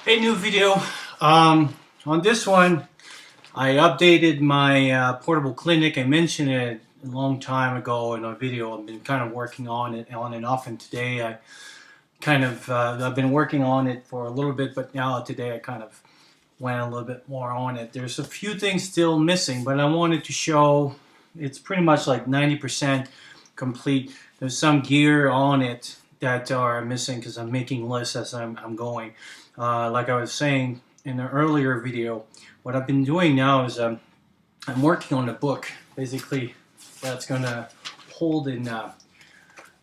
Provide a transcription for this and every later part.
Hey, new video. On this one, I updated my portable clinic. I mentioned it a long time ago in a video. I've been kind of working on it on and off, and today I've been working on it for a little bit, but now today I kind of went a little bit more on it. There's a few things still missing, but I wanted to show it's pretty much like 90% complete. There's some gear on it that are missing because I'm making lists as I'm going. Like I was saying in the earlier video, what I've been doing now is I'm working on a book, basically, that's going to hold in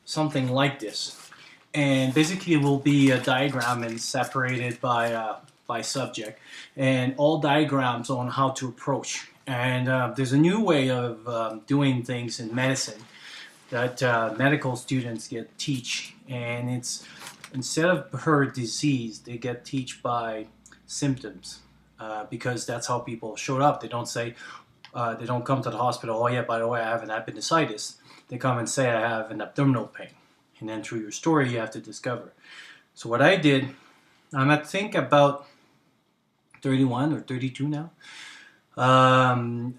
something like this. And basically it will be a diagram and separated by subject, and all diagrams on how to approach. And there's a new way of doing things in medicine that medical students get teach, and it's instead of per disease, they get teach by symptoms, because that's how people showed up. They don't say, they don't come to the hospital, oh yeah, by the way, I have an appendicitis. They come and say, I have an abdominal pain. And then through your story, you have to discover. So what I did, I'm I think about 31 or 32 now,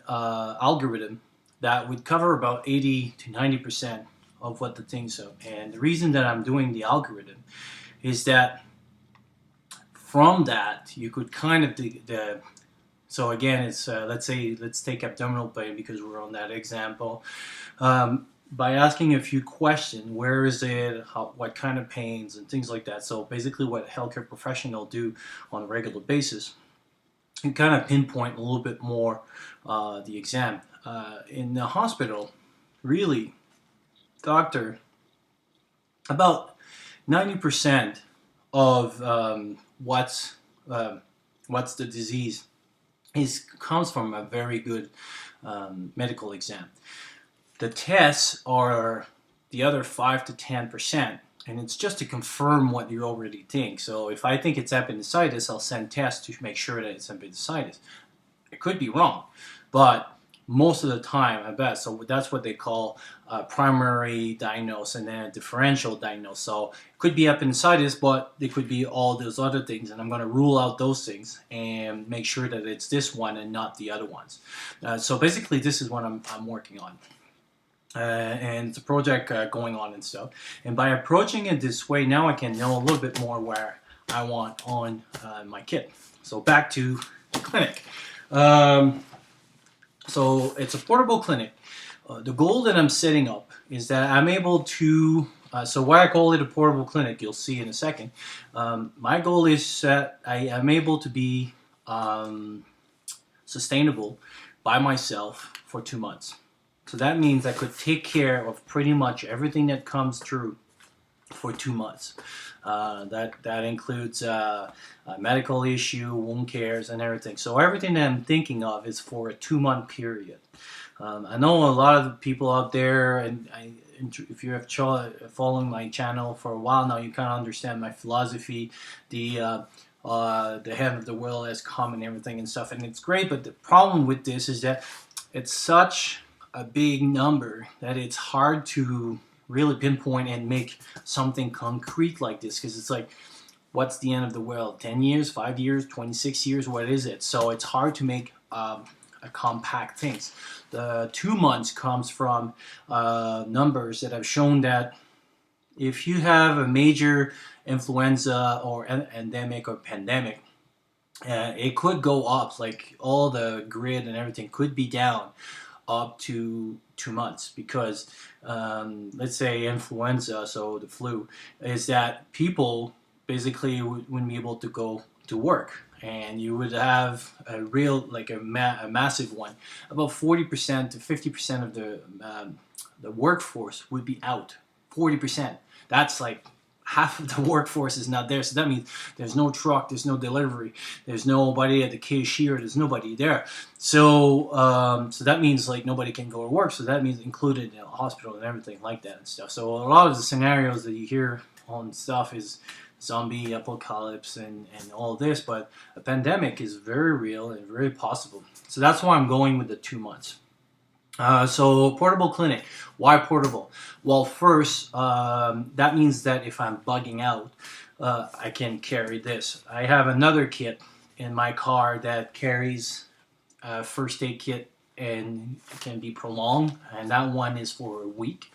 algorithm that would cover about 80 to 90% of what the things are. And the reason that I'm doing the algorithm is that from that you could kind of so again, it's let's take abdominal pain because we're on that example. By asking a few questions, where is it, what kind of pains and things like that. So basically what healthcare professionals do on a regular basis, and kind of pinpoint a little bit more the exam. In the hospital, really, doctor, about 90% of what's the disease comes from a very good medical exam. The tests are the other 5 to 10%, and it's just to confirm what you already think. So if I think it's appendicitis, I'll send tests to make sure that it's appendicitis. It could be wrong, but most of the time, I bet. So that's what they call primary diagnose and then a differential diagnose. So it could be appendicitis, but it could be all those other things, and I'm going to rule out those things and make sure that it's this one and not the other ones. So basically, this is what I'm working on. And it's a project going on and stuff. And by approaching it this way, now I can know a little bit more where I want on my kit. So back to the clinic. So it's a portable clinic. The goal that I'm setting up is that I'm able to, so why I call it a portable clinic, you'll see in a second. My goal is that I am able to be sustainable by myself for 2 months. So that means I could take care of pretty much everything that comes through for 2 months. That includes medical issue, wound cares, and everything. So everything that I'm thinking of is for a 2-month period. I know a lot of the people out there, and if you have following my channel for a while now, you kind of understand my philosophy. The head of the world has come and everything and stuff, and it's great. But the problem with this is that it's such a big number that it's hard to really pinpoint and make something concrete like this, because it's like, what's the end of the world? 10 years, 5 years, 26 years, what is it? So it's hard to make a compact things. The 2 months comes from numbers that have shown that if you have a major influenza or endemic or pandemic, it could go up, like all the grid and everything could be down up to 2 months, because let's say influenza, so the flu, is that people basically wouldn't be able to go to work, and you would have a real, like a massive one. About 40% to 50% of the workforce would be out. 40%. That's like half of the workforce is not there. So that means there's no truck, there's no delivery, there's nobody at the cashier, there's nobody there. So so that means like nobody can go to work. So that means included, you know, hospital and everything like that and stuff. So a lot of the scenarios that you hear on stuff is zombie apocalypse and all this, but a pandemic is very real and very possible. So that's why I'm going with the 2 months. So portable clinic. Why portable? Well, first, that means that if I'm bugging out, I can carry this. I have another kit in my car that carries a first aid kit and can be prolonged, and that one is for a week.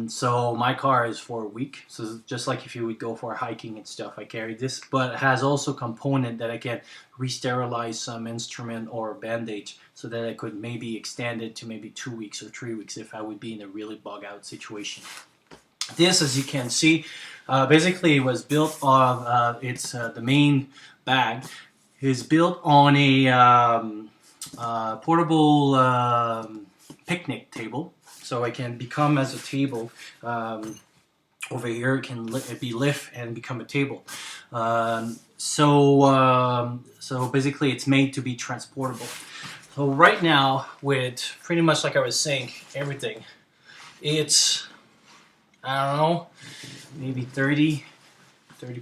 So my car is for a week. So just like if you would go for hiking and stuff, I carry this, but it has also component that I can re-sterilize some instrument or bandage so that I could maybe extend it to maybe 2 weeks or 3 weeks if I would be in a really bug out situation. This, as you can see, basically was built on, the main bag is built on a portable picnic table. So it can become as a table. Over here it can be lift and become a table. So basically it's made to be transportable. So right now, with pretty much like I was saying, everything, it's, I don't know, maybe 30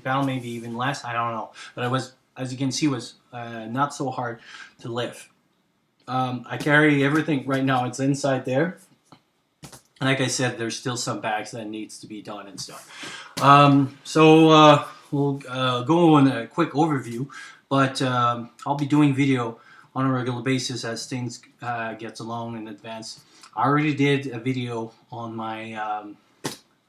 pounds, maybe even less, I don't know. But it was, as you can see, was not so hard to lift. I carry everything right now, it's inside there. Like I said, there's still some bags that needs to be done and stuff. We'll go on a quick overview, but I'll be doing video on a regular basis as things gets along in advance. I already did a video on my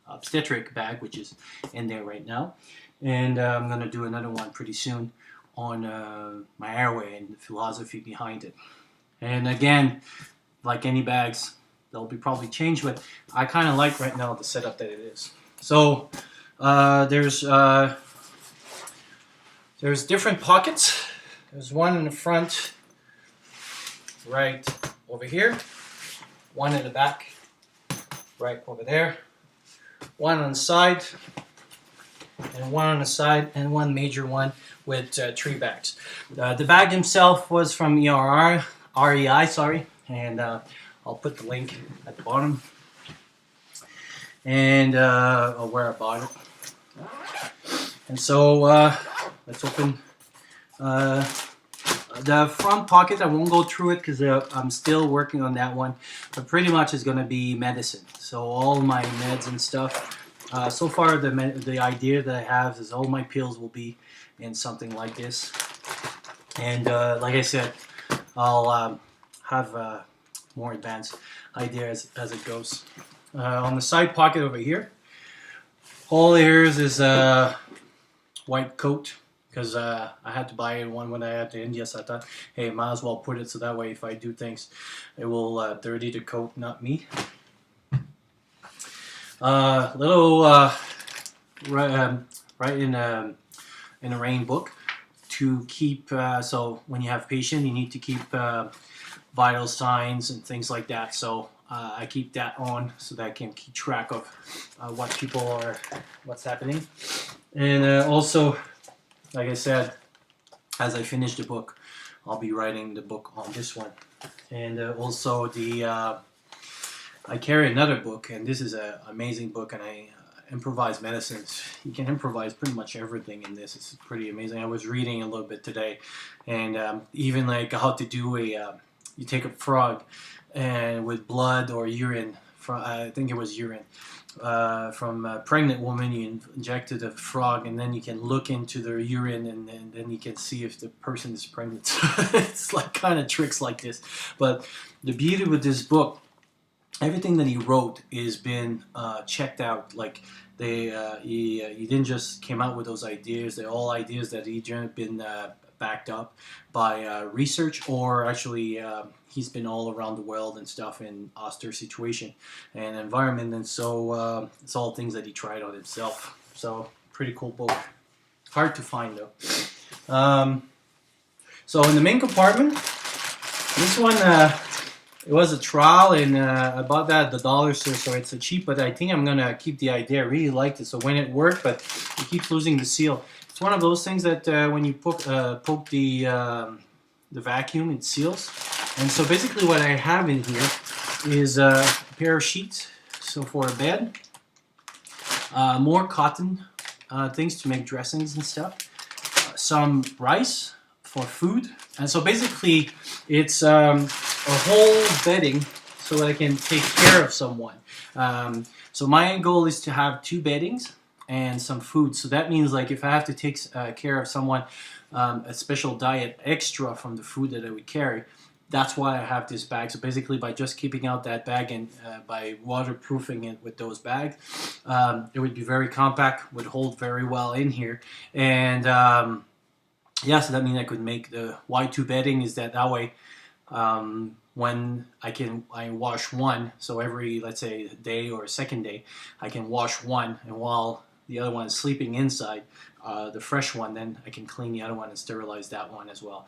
obstetric bag, which is in there right now, and I'm going to do another one pretty soon on my airway and the philosophy behind it. And again, like any bags, they'll be probably changed, but I kind of like right now the setup that it is. So there's different pockets. There's one in the front, right over here. One in the back, right over there. One on the side, and one on the side, and one major one with 3 bags. The bag himself was from REI, sorry, and I'll put the link at the bottom, and where I bought it. And so let's open the front pocket. I won't go through it because I'm still working on that one, but pretty much is going to be medicine. So all my meds and stuff. So far, the idea that I have is all my pills will be in something like this, and like I said, I'll have more advanced ideas as it goes. On the side pocket over here, all there is a white coat, because I had to buy one when I had to India, so I thought, hey, might as well put it so that way if I do things, it will dirty the coat, not me. Little right in a rain book to keep, so when you have patient, you need to keep vital signs and things like that. So I keep that on so that I can keep track of what's happening. And also, like I said, as I finish the book, I'll be writing the book on this one. And also I carry another book, and this is an amazing book, and I improvise medicines. You can improvise pretty much everything in this. It's pretty amazing. I was reading a little bit today, and even like how to do you take a frog and with blood or urine, from, I think it was urine, from a pregnant woman, you injected a frog, and then you can look into their urine, and then you can see if the person is pregnant. It's like kind of tricks like this. But the beauty with this book, everything that he wrote is been checked out. Like he didn't just came out with those ideas. They're all ideas that he been backed up by research, or actually he's been all around the world and stuff in austere situation and environment, and so it's all things that he tried on himself. So pretty cool book. Hard to find though. So in the main compartment, this one it was a trial, and I bought that at the dollar store, so it's cheap, but I think I'm gonna keep the idea. I really liked it, so when it worked, but it keeps losing the seal. It's one of those things that when you poke the vacuum, it seals. And so basically what I have in here is a pair of sheets, so for a bed, more cotton things to make dressings and stuff, some rice for food, and so basically it's a whole bedding so that I can take care of someone. So my goal is to have 2 beddings and some food. So that means like if I have to take care of someone, a special diet extra from the food that I would carry, that's why I have this bag. So basically, by just keeping out that bag and by waterproofing it with those bags, it would be very compact, would hold very well in here. And yeah, so that means I could make the Y2 bedding is that way. When I wash one, so every, let's say, day or second day, I can wash one, and while the other one is sleeping inside, the fresh one, then I can clean the other one and sterilize that one as well.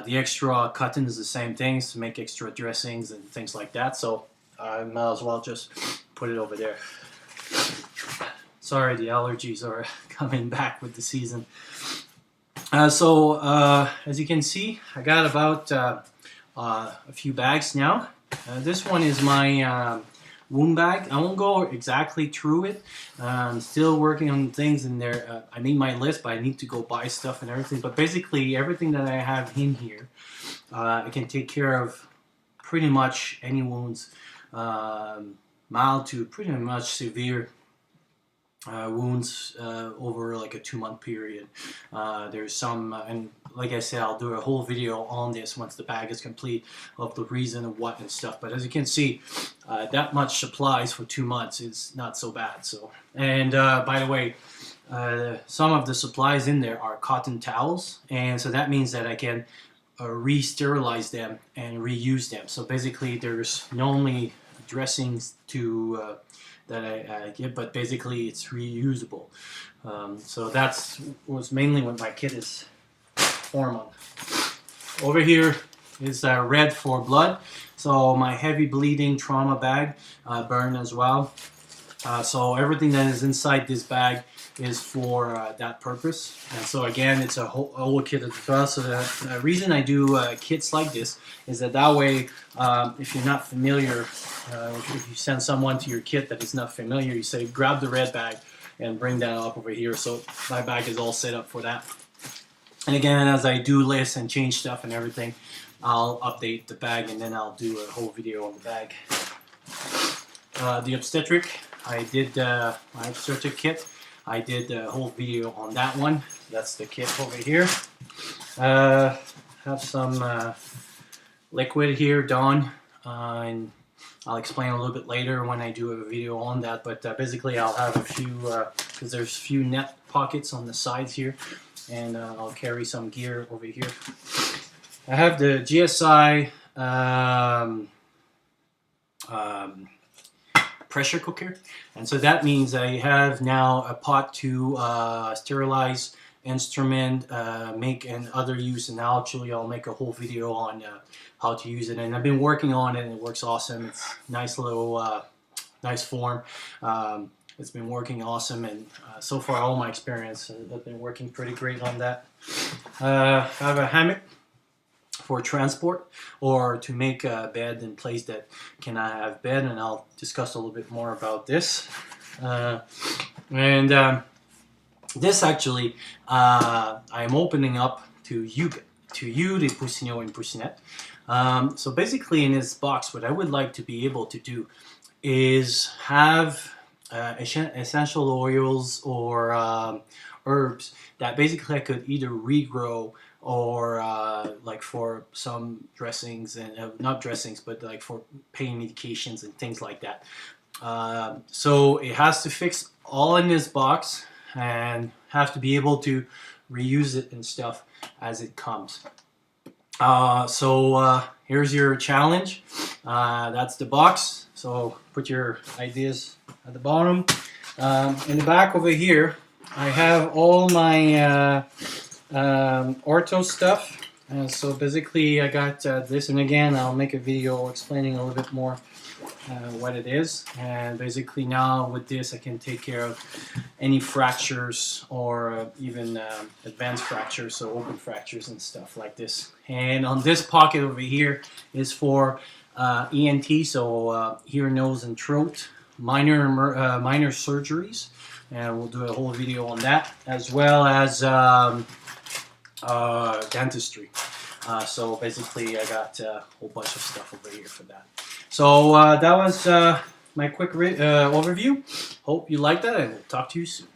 The extra cotton is the same things to make extra dressings and things like that, so I might as well just put it over there. Sorry, the allergies are coming back with the season. So as you can see, I got about a few bags now. This one is my womb bag. I won't go exactly through it. I'm still working on things in there. I made my list, but I need to go buy stuff and everything. But basically, everything that I have in here, I can take care of pretty much any wounds, mild to pretty much severe wounds over like a 2-month period. There's some, and like I said, I'll do a whole video on this once the bag is complete of the reason of what and stuff. But as you can see, that much supplies for 2 months is not so bad. So, and by the way, some of the supplies in there are cotton towels, and so that means that I can re-sterilize them and reuse them. So basically, there's not only dressings to that I give, but basically it's reusable. So that's was mainly what my kit is formed on. Over here is red for blood. So my heavy bleeding trauma bag burned as well. So everything that is inside this bag is for that purpose. And so again, it's a whole kit as well. So the reason I do kits like this is that way, if you're not familiar, if you send someone to your kit that is not familiar, you say grab the red bag and bring that up over here. So my bag is all set up for that. And again, as I do lists and change stuff and everything, I'll update the bag and then I'll do a whole video on the bag. The obstetric, I did my obstetric kit. I did a whole video on that one. That's the kit over here. Have some liquid here, Dawn, and I'll explain a little bit later when I do a video on that. But basically, I'll have a few, because there's a few net pockets on the sides here, and I'll carry some gear over here. I have the GSI pressure cooker, and so that means I have now a pot to sterilize instrument, make and other use, and actually I'll make a whole video on how to use it, and I've been working on it and it works awesome. It's nice little nice form. It's been working awesome, and so far all my experience has been working pretty great on that. I have a hammock for transport or to make a bed in place that can have bed, and I'll discuss a little bit more about this. This actually I'm opening up to you the Poussineau and Poussinet. So basically in this box, what I would like to be able to do is have essential oils or herbs that basically I could either regrow or like for some dressings and not dressings, but like for pain medications and things like that. So it has to fix all in this box and have to be able to reuse it and stuff as it comes. So here's your challenge. That's the box. So put your ideas at the bottom. In the back over here, I have all my ortho stuff. So basically I got this, and again I'll make a video explaining a little bit more what it is. And basically now with this I can take care of any fractures or even advanced fractures, so open fractures and stuff like this. And on this pocket over here is for ENT, so ear, nose, and throat, minor surgeries, and we'll do a whole video on that, as well as dentistry. So basically I got a whole bunch of stuff over here for that. So that was my quick overview. Hope you like that, and we'll talk to you soon.